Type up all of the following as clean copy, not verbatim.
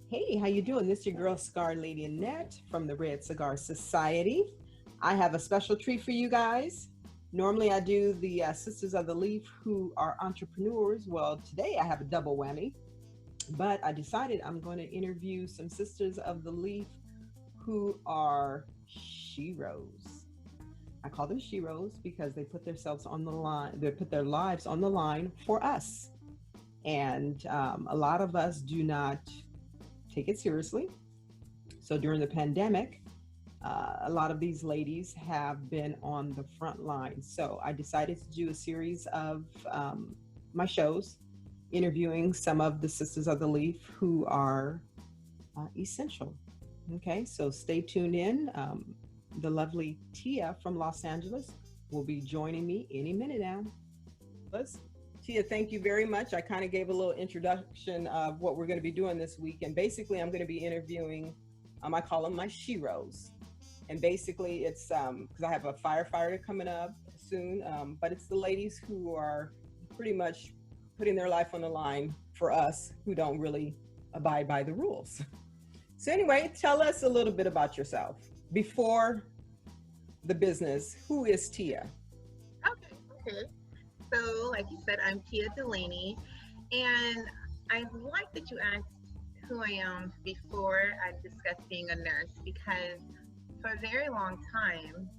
Hey, how you doing? This is your girl Cigar Lady Annette from the Red Cigar Society. I have a special treat for you guys. Normally I do the Sisters of the Leaf who are entrepreneurs. Well, today I have a double whammy, but I decided I'm going to interview some Sisters of the Leaf who are SHEros. I call them SHEros because they put themselves on the line, they put their lives on the line for us. And a lot of us do not take it seriously. So during the pandemic, a lot of these ladies have been on the front line. So I decided to do a series of my shows interviewing some of the Sisters of the Leaf who are essential. Okay, so stay tuned in. The lovely Tia from Los Angeles will be joining me any minute now. Let's Tia, thank you very much. I kind of gave a little introduction of what we're going to be doing this week. And basically, I'm going to be interviewing, I call them my SHEros. And basically, it's because I have a firefighter coming up soon, but it's the ladies who are pretty much putting their life on the line for us who don't really abide by the rules. So, anyway, tell us a little bit about yourself before the business. Who is Tia? Okay. So, like you said, I'm Tia Delaney, and I like that you asked who I am before I discuss being a nurse because for a very long time,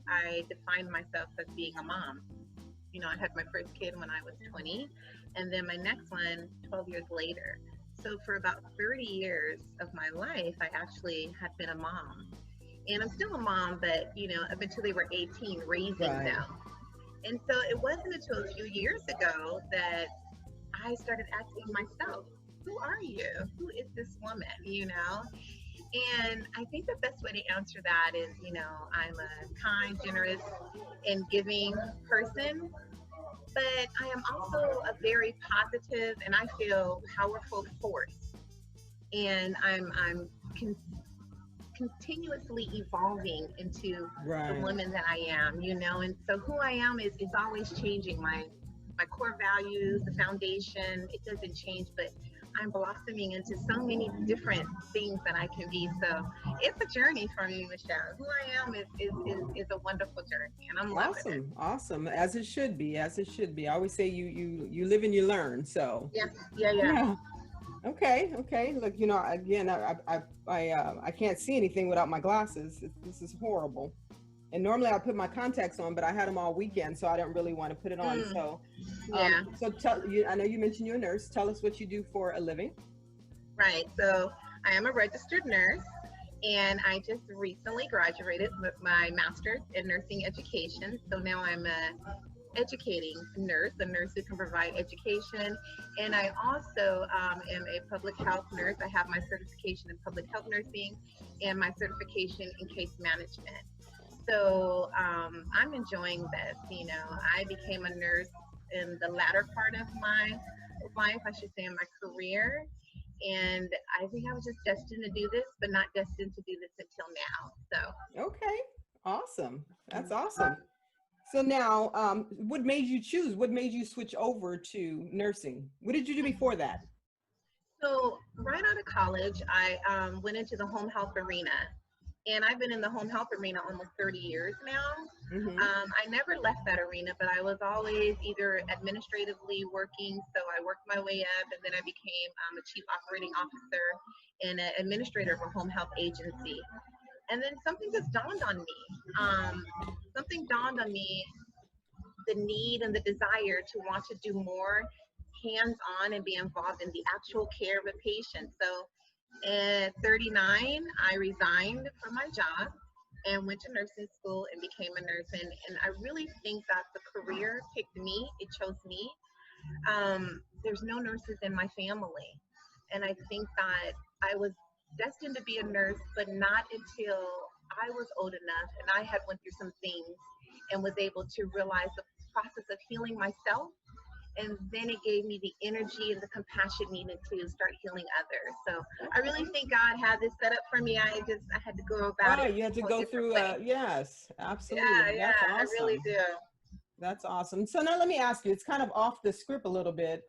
I defined myself as being a mom. You know, I had my first kid when I was 20, and then my next one 12 years later. So, for about 30 years of my life, I actually had been a mom. And I'm still a mom, but, up until they were 18, raising Right. them. And so it wasn't until a few years ago that I started asking myself, who are you? Who is this woman? And I think the best way to answer that is, I'm a kind, generous, and giving person, but I am also a very positive and I feel powerful force. And I'm con- continuously evolving into the Right. woman that I am, and so who I am is always changing. My core values, the foundation, it doesn't change, but I'm blossoming into so many different things that I can be. So it's a journey for me, Michelle. Who I am is a wonderful journey and I'm loving it. Awesome, awesome. As it should be, as it should be. I always say you live and you learn. So Yeah, yeah. yeah. Okay, okay. Look, again, I can't see anything without my glasses. This is horrible. And normally I put my contacts on, but I had them all weekend, so I don't really want to put it on. Mm, Um, yeah, so tell you. I know you mentioned you're a nurse. Tell us what you do for a living. right. So I am a registered nurse. And I just recently graduated with my master's in nursing education. So now I'm a educating nurse, a nurse who can provide education. And I also am a public health nurse. I have my certification in public health nursing and my certification in case management. So I'm enjoying this. I became a nurse in the latter part of my life, I should say, in my career. And I think I was just destined to do this, but not destined to do this until now. Okay, awesome. That's awesome. So now, what made you choose? What made you switch over to nursing? What did you do before that? So right out of college, I went into the home health arena. And I've been in the home health arena almost 30 years now. Mm-hmm. I never left that arena, but I was always either administratively working. So I worked my way up, and then I became a chief operating officer and an administrator of a home health agency. And then something just dawned on me. Um, Something dawned on me, the need and the desire to want to do more hands on and be involved in the actual care of a patient. So at 39, I resigned from my job and went to nursing school and became a nurse. And I really think that the career picked me, it chose me. There's no nurses in my family. And I think that I was destined to be a nurse, but not until I was old enough and I had went through some things and was able to realize the process of healing myself, and then it gave me the energy and the compassion needed to start healing others. So I really think God had this set up for me. I had to go about Oh, it you had to a whole go different through, way. yes, absolutely. Yeah, That's I really awesome. do. That's awesome. So now let me ask you, it's kind of off the script a little bit.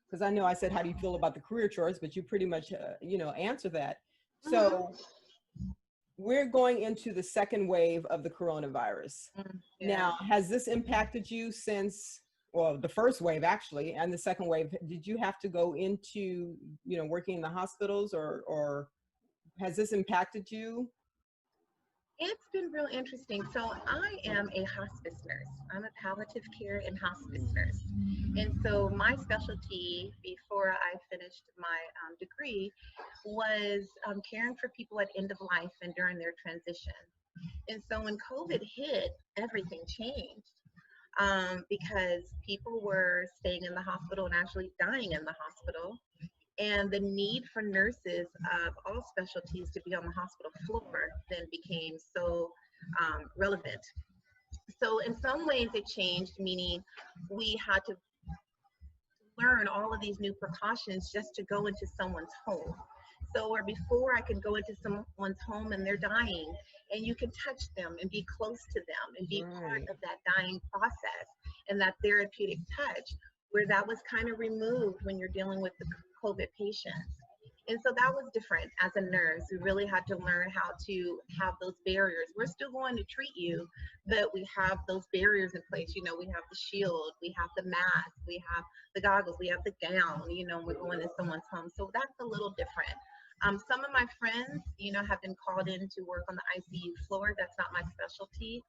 because I know I said, how do you feel about the career choice? But you pretty much, answer that. Mhm. So we're going into the second wave of the coronavirus. Yeah. Now, has this impacted you since, well, the first wave actually, and the second wave? Did you have to go into, working in the hospitals, or has this impacted you? It's been real interesting. So I am a hospice nurse. I'm a palliative care and hospice nurse. And so my specialty before I finished my degree was caring for people at end of life and during their transition. And so when COVID hit, everything changed because people were staying in the hospital and actually dying in the hospital. And the need for nurses of all specialties to be on the hospital floor then became so relevant. So in some ways it changed, meaning we had to learn all of these new precautions just to go into someone's home. So where before I could go into someone's home and they're dying and you can touch them and be close to them and be part Right. of that dying process and that therapeutic touch, where that was kind of removed when you're dealing with the COVID patients. And so that was different as a nurse. We really had to learn how to have those barriers. We're still going to treat you, but we have those barriers in place. We have the shield, we have the mask, we have the goggles, we have the gown, we're going to someone's home. So that's a little different. Some of my friends, have been called in to work on the ICU floor. That's not my specialty,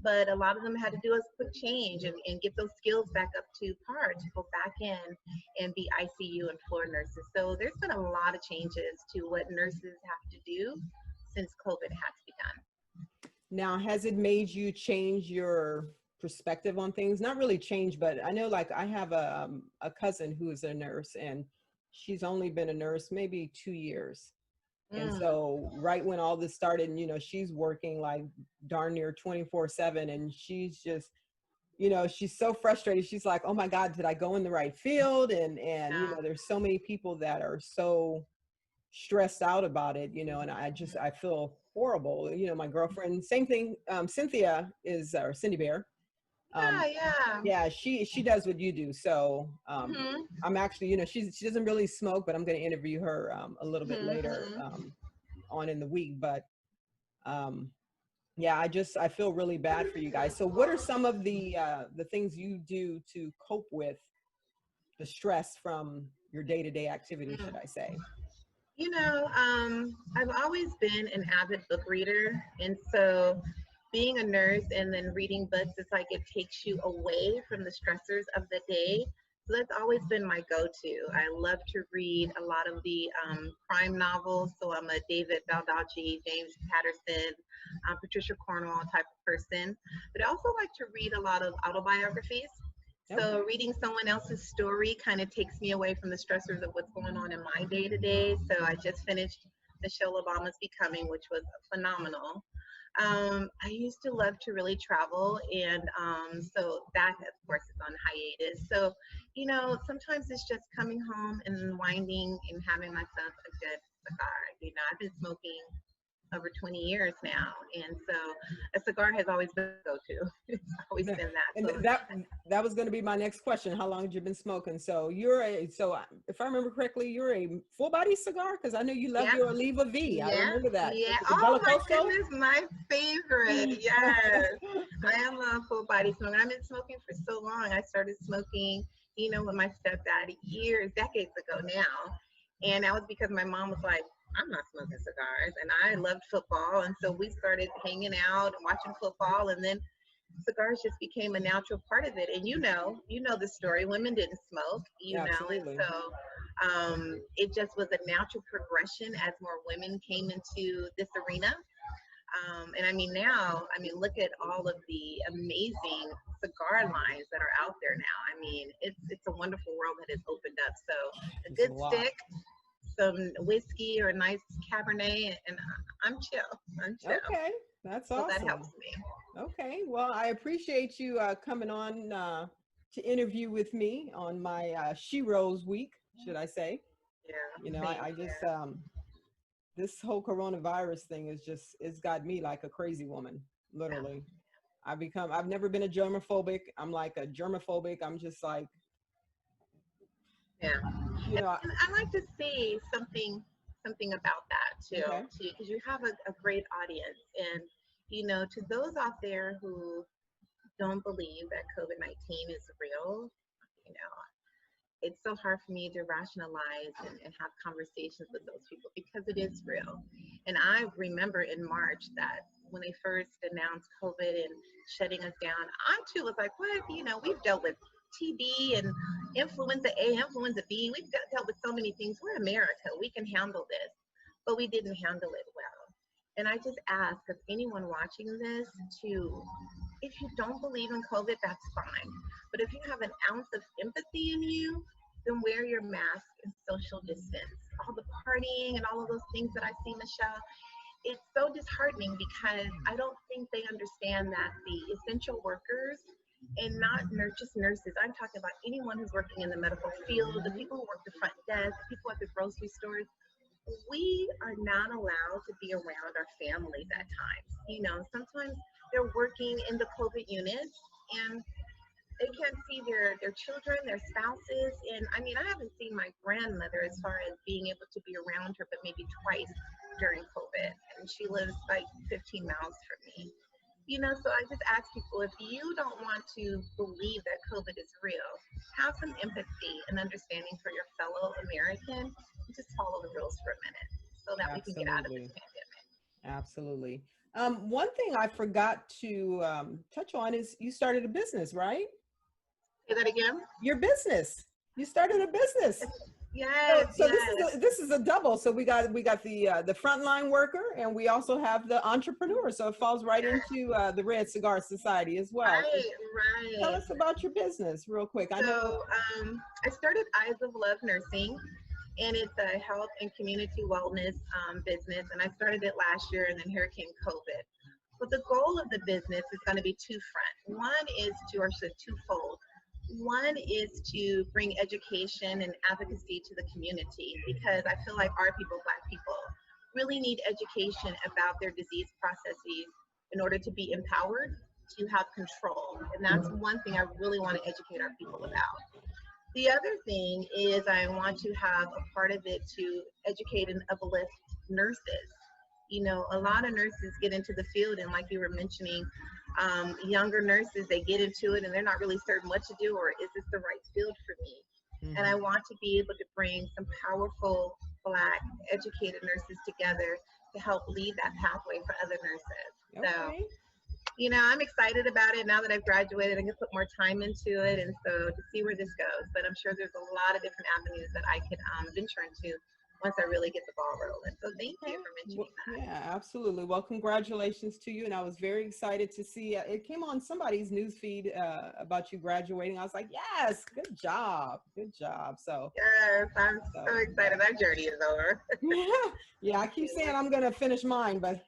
but a lot of them had to do a quick change and get those skills back up to par to go back in and be ICU and floor nurses. So there's been a lot of changes to what nurses have to do since COVID had to be done. Now, has it made you change your perspective on things? Not really change, but I know, like, I have a cousin who is a nurse, and she's only been a nurse maybe 2 years. And Mm, so right when all this started, she's working like darn near 24/7, and she's just, she's so frustrated. She's like, oh my God, did I go in the right field? And yeah. there's so many people that are so stressed out about it, and I feel horrible. My girlfriend, same thing. Cynthia is, or Cindy Bear. Yeah, Um, yeah. yeah, she does what you do. So Hmm. I'm actually, she doesn't really smoke, but I'm going to interview her a little bit later Hmm. on in the week. But um, yeah, I feel really bad for you guys. So what are some of the things you do to cope with the stress from your day-to-day activities, should I say? I've always been an avid book reader. And so being a nurse and then reading books, it's like it takes you away from the stressors of the day. So that's always been my go-to. I love to read a lot of the crime novels. So I'm a David Baldacci, James Patterson, Patricia Cornwall type of person. But I also like to read a lot of autobiographies. So Okay. reading someone else's story kind of takes me away from the stressors of what's going on in my day to day. So I just finished Michelle Obama's Becoming, which was phenomenal. I used to love to really travel, and so that, of course, is on hiatus. So, sometimes it's just coming home and unwinding and having myself a good cigar. I've been smoking over 20 years now, and so a cigar has always been a go-to. It's always Yeah. been that. And So that was going to be my next question. How long have you been smoking? So if I remember correctly, you're a full body cigar, because I know you love yeah, your Oliva V. I yeah, remember that. yeah. Is it Oh Bella my Costo? goodness, my favorite. Yes, I am a full body smoker. I've been smoking for so long. I started smoking, with my stepdad decades ago now, and that was because my mom was like, "I'm not smoking cigars," and I loved football, and so we started hanging out and watching football, and then cigars just became a natural part of it. And you know the story. Women didn't smoke, and Absolutely. so it just was a natural progression as more women came into this arena. And I mean, now, look at all of the amazing cigar lines that are out there now. It's a wonderful world that has opened up. So a It's a good lot. stick, some whiskey or a nice Cabernet, and I'm chill. I'm chill. Okay. That's So that awesome. helps me. Okay. Well, I appreciate you coming on to interview with me on my SHEros week, should I say. Yeah, same I just, here. this whole coronavirus thing it's got me like a crazy woman, Yeah. literally. I've never been a germophobic. I'm like a germophobic. I'm just like, Yeah. You know, And I like to say something about that too, okay. because you have a great audience, and to those out there who don't believe that COVID-19 is real, you know, it's so hard for me to rationalize and have conversations with those people because it is real. And I remember in March that when they first announced COVID and shutting us down, I too was like, what? We've dealt with TB and influenza A, influenza B. We've dealt with so many things. We're America. We can handle this. But we didn't handle it well. And I just ask of anyone watching this to, if you don't believe in COVID, that's fine. But if you have an ounce of empathy in you, then wear your mask and social distance. All the partying and all of those things that I see, Michelle, it's so disheartening because I don't think they understand that the essential workers and not just nurses. I'm talking about anyone who's working in the medical field, the Mm-hmm. people who work the front desk, the people at the grocery stores. We are not allowed to be around our families at times. Sometimes they're working in the COVID units and they can't see their children, their spouses. And I mean, I haven't seen my grandmother as far as being able to be around her, but maybe twice during COVID. And she lives like 15 miles from me. So I just ask people, if you don't want to believe that COVID is real, have some empathy and understanding for your fellow American and just follow the rules for a minute so that we can get out of this Absolutely. pandemic. Absolutely. One thing I forgot to touch on is you started a business, right? Say that again. Your business. You started a business. So, Yes, so yes. this is a double. So we got the frontline worker, and we also have the entrepreneur. So it falls right into the Red Cigar Society as well. So Right, tell right. us about your business real quick. I know. So I started Eyes of Love Nursing, and it's a health and community wellness business. And I started it last year, and then here came COVID. But the goal of the business is going to be two front. One is to, or should twofold. One is to bring education and advocacy to the community because I feel like our people, Black people, really need education about their disease processes in order to be empowered to have control. And that's one thing I really want to educate our people about. The other thing is I want to have a part of it to educate and uplift nurses. A lot of nurses get into the field, and like you were mentioning, younger nurses, they get into it and they're not really certain what to do, or is this the right field for me? And I Mhm. want to be able to bring some powerful Black educated nurses together to help lead that pathway for other nurses. So Okay. I'm excited about it now that I've graduated. I can put more time into it, and so to see where this goes. But I'm sure there's a lot of different avenues that I could venture into once I really get the ball rolling. So thank Okay. you for Well, mentioning that. yeah, absolutely. Well, congratulations to you. And I was very excited to see it came on somebody's news feed about you graduating. I was like, yes, good job. Good job. Yes, I'm so Yeah. excited. That journey is over. Yeah, I keep saying I'm going to finish mine, but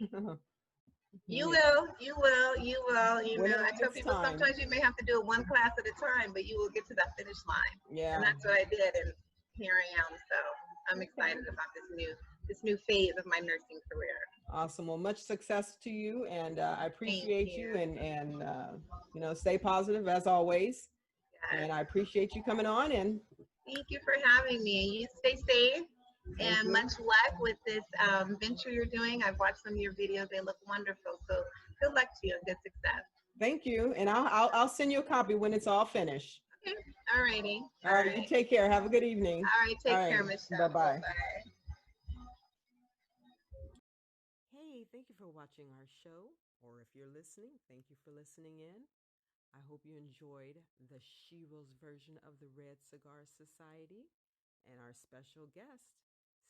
You yeah, will, you will, you will. I when tell it's people time. sometimes you may have to do it one class at a time, but you will get to that finish line. And Yeah. that's what I did, and here I am. So I'm Okay. excited about this new phase of my nursing career. Awesome. Well, much success to you, and I Thank appreciate you. you, and stay positive as always. Yes. And I appreciate you coming on. And Thank you for having me. You stay safe thank and you. much luck with this venture you're doing. I've watched some of your videos; they look wonderful. So good luck to you and good success. Thank you, and I'll send you a copy when it's all finished. Okay. All righty. All All right, you right. take care. Have a good evening. All right. All Take care, right, bye Michelle. Bye bye. bye. Hey, thank you for watching our show, or if you're listening, thank you for listening in. I hope you enjoyed the SHEros version of the Red Cigar Society and our special guest.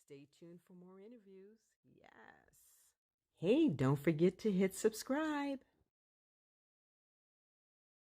Stay tuned for more interviews. Yes. Hey, don't forget to hit subscribe.